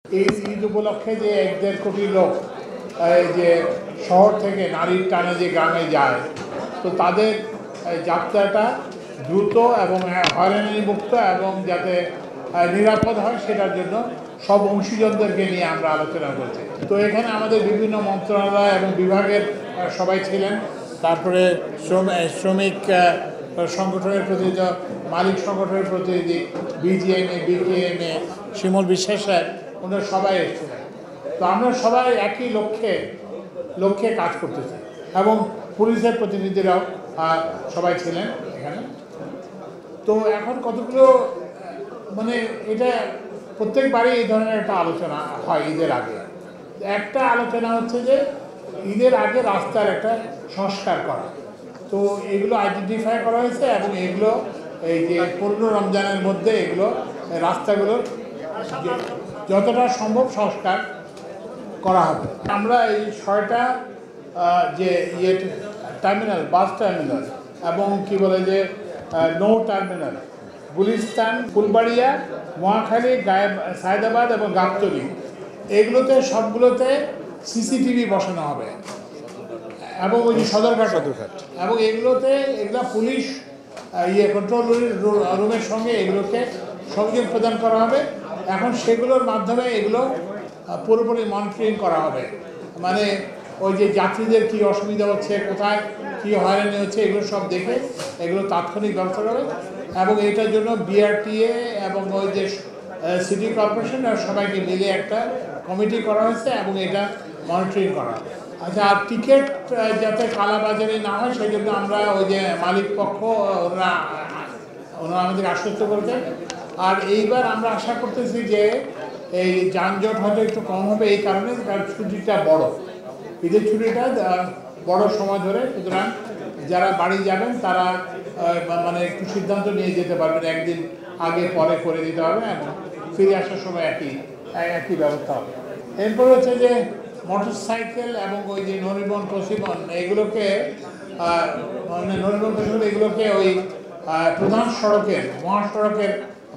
এই ঈদ উপলক্ষে যে 1-1.5 কোটি লোক যে শহর থেকে নারীর টানে যে গ্রামে যায়, তো তাদের যাত্রাটা দ্রুত এবং হয়রানি মুক্ত এবং যাতে নিরাপদ হয় সেটার জন্য সব অংশীজনদেরকে নিয়ে আমরা আলোচনা করছি। তো এখানে আমাদের বিভিন্ন মন্ত্রণালয় এবং বিভাগের সবাই ছিলেন, তারপরে শ্রমিক সংগঠনের প্রতিনিধি, মালিক সংগঠনের প্রতিনিধি, BGMA, BKMA, Shimul Biswas sir, ওনারা সবাই এসেছিলেন। তো আমরা সবাই একই লক্ষ্যে কাজ করতেছি এবং পুলিশের প্রতিনিধিরাও সবাই ছিলেন এখানে। তো এখন কতগুলো মানে এটা প্রত্যেকবারই এই ধরনের একটা আলোচনা হয় ঈদের আগে। একটা আলোচনা হচ্ছে যে ঈদের আগে রাস্তার একটা সংস্কার করা। তো এগুলো আইডেন্টিফাই করা হয়েছে এবং এগুলো এই যে পূর্ণ রমজানের মধ্যে এগুলো রাস্তাগুলোর যতটা সম্ভব সংস্কার করা হবে। আমরা এই 6টা যে টার্মিনাল, বাস টার্মিনাল এবং কি বলে যে নৌ টার্মিনাল, গুলিস্তান, ফুলবাড়িয়া, মহাখালী, সায়দাবাদ এবং গাবতলী, এগুলোতে সবগুলোতে সিসিটিভি বসানো হবে এবং ওই যে সদরঘাট এবং এগুলা পুলিশ কন্ট্রোল রুমের সঙ্গে এগুলোকে সংযোগ প্রদান করা হবে। এখন সেগুলোর মাধ্যমে এগুলো পুরোপুরি মনিটরিং করা হবে, মানে ওই যে যাত্রীদের কী অসুবিধা হচ্ছে, কোথায় কী হয়রানি হচ্ছে, এগুলো সব দেখে এগুলো তাৎক্ষণিক ব্যবস্থা হবে। এবং এটার জন্য বিআরটিএ এবং ওই যে সিটি কর্পোরেশন আর সবাইকে মিলে একটা কমিটি করা হয়েছে এবং এটা মনিটরিং করা হবে। আচ্ছা, আর টিকিট যাতে কালাবাজারি না হয় সেই জন্য আমরা ওই যে মালিক পক্ষ ওনারা আমাদের আশ্বস্ত করেছেন। আর এইবার আমরা আশা করতেছি যে এই যানজট হয়তো একটু কম হবে, এই কারণে কারণ ছুটিটা বড়, ঈদের ছুটিটা বড় সময় ধরে, সুতরাং যারা বাড়ি যাবেন তারা মানে একটু সিদ্ধান্ত নিয়ে যেতে পারবেন, একদিন আগে পরে করে দিতে হবে এবং ফিরে আসার সময় একই ব্যবস্থা হবে। এরপর হচ্ছে যে মোটর সাইকেল এবং ওই যে নরিবহন প্রশিবন এগুলোকে মানে নরিবহন প্রশিবন এগুলোকে ওই প্রধান সড়কের, মহাসড়কের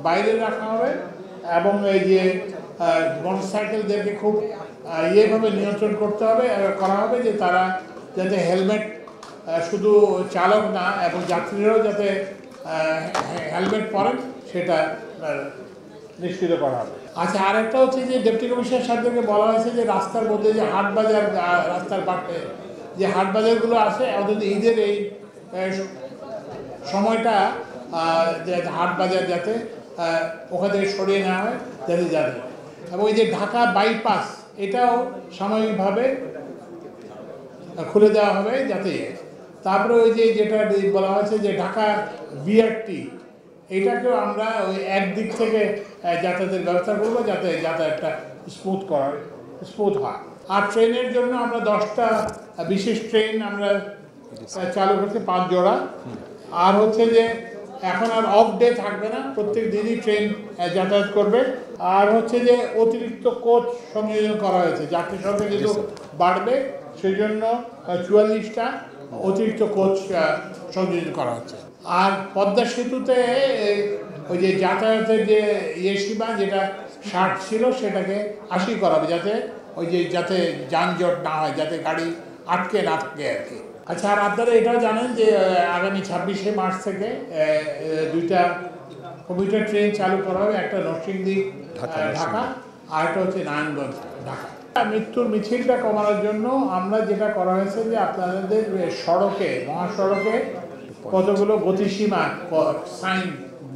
বাইরে রাখা হবে এবং এই যে মোটর সাইকেলদেরকে খুব ইয়েভাবে নিয়ন্ত্রণ করা হবে যে তারা যাতে হেলমেট, শুধু চালক না এবং যাত্রীরাও যাতে হেলমেট পরেন সেটা নিশ্চিত করা হবে। আচ্ছা, আরেকটা হচ্ছে যে ডেপুটি কমিশনার সাহেবদেরকে বলা হয়েছে যে রাস্তার মধ্যে যে হাট বাজার, রাস্তার পাশে যে হাট বাজারগুলো আছে অন্তত ঈদের এই সময়টা হাট বাজার যাতে ওখান থেকে সরিয়ে নেওয়া হয় যাতে যাবে। এবং এই যে ঢাকা বাইপাস এটাও সাময়িকভাবে খুলে দেওয়া হবে যাতে। তারপরে ওই যে যেটা বলা হয়েছে যে ঢাকা বিআরটি, এটাকেও আমরা ওই একদিক থেকে যাতায়াতের ব্যবস্থা করবো যাতে যাতায়াতটা স্মুথ হয়। আর ট্রেনের জন্য আমরা 10টা বিশেষ ট্রেন আমরা চালু করছি, 5 জোড়া। আর হচ্ছে যে এখন আর অফ ডে থাকবে না, প্রত্যেক দিনই ট্রেন যাতায়াত করবে। আর হচ্ছে যে অতিরিক্ত কোচ সংযোজন করা হয়েছে, যাত্রী সংখ্যা যেহেতু বাড়বে সেই জন্য 44টা অতিরিক্ত কোচ সংযোজন করা হচ্ছে। আর পদ্মা সেতুতে ওই যে যাতায়াতের যে সীমা যেটা 60 ছিল সেটাকে 80 করা হবে, যাতে যানজট না হয়, যাতে গাড়ি আটকে না থাকে আর কি। আচ্ছা, আর আপনারা এটাও জানেন যে আগামী 26শে মার্চ থেকে 2টা কমিউটার ট্রেন চালু করা হবে, একটা নরসিংদী ঢাকা আর একটা হচ্ছে নারায়ণগঞ্জ ঢাকা। মৃত্যুর মিছিলটা কমানোর জন্য আমরা যেটা করা হয়েছে যে আপনাদের সড়কে, মহাসড়কে কতগুলো গতিসীমা সাইন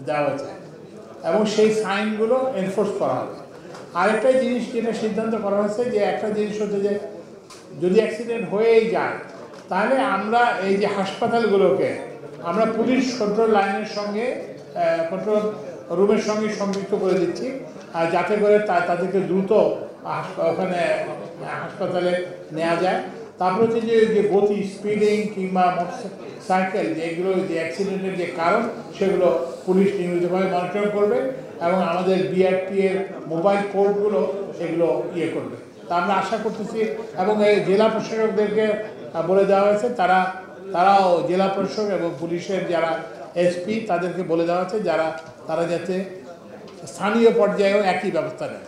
দেওয়া হয়েছে এবং সেই সাইনগুলো এনফোর্স করা হবে। আরেকটা জিনিস যেটা সিদ্ধান্ত করা হয়েছে যে একটা জিনিস হচ্ছে যে যদি অ্যাক্সিডেন্ট হয়েই যায় তাহলে আমরা এই যে হাসপাতালগুলোকে আমরা পুলিশ কন্ট্রোল লাইনের সঙ্গে, কন্ট্রোল রুমের সঙ্গে সংযুক্ত করে দিচ্ছি, আর যাতে করে তাদেরকে দ্রুত ওখানে হাসপাতালে নেওয়া যায়। তারপর হচ্ছে যে গতি, স্পিডিং কিংবা মোটরসাইকেল যেগুলো যে অ্যাক্সিডেন্টের যে কারণ সেগুলো পুলিশ নিয়মিতভাবে মনিটর করবে এবং আমাদের বিআরটি এর মোবাইল কোডগুলো এগুলো করবে। তা আমরা আশা করতেছি এবং এই জেলা প্রশাসকদেরকে বলে দেওয়া হয়েছে, তারাও জেলা প্রশাসক এবং পুলিশের যারা এসপি তাদেরকে বলে দেওয়া হয়েছে তারা যাতে স্থানীয় পর্যায়েও একই ব্যবস্থা নেয়।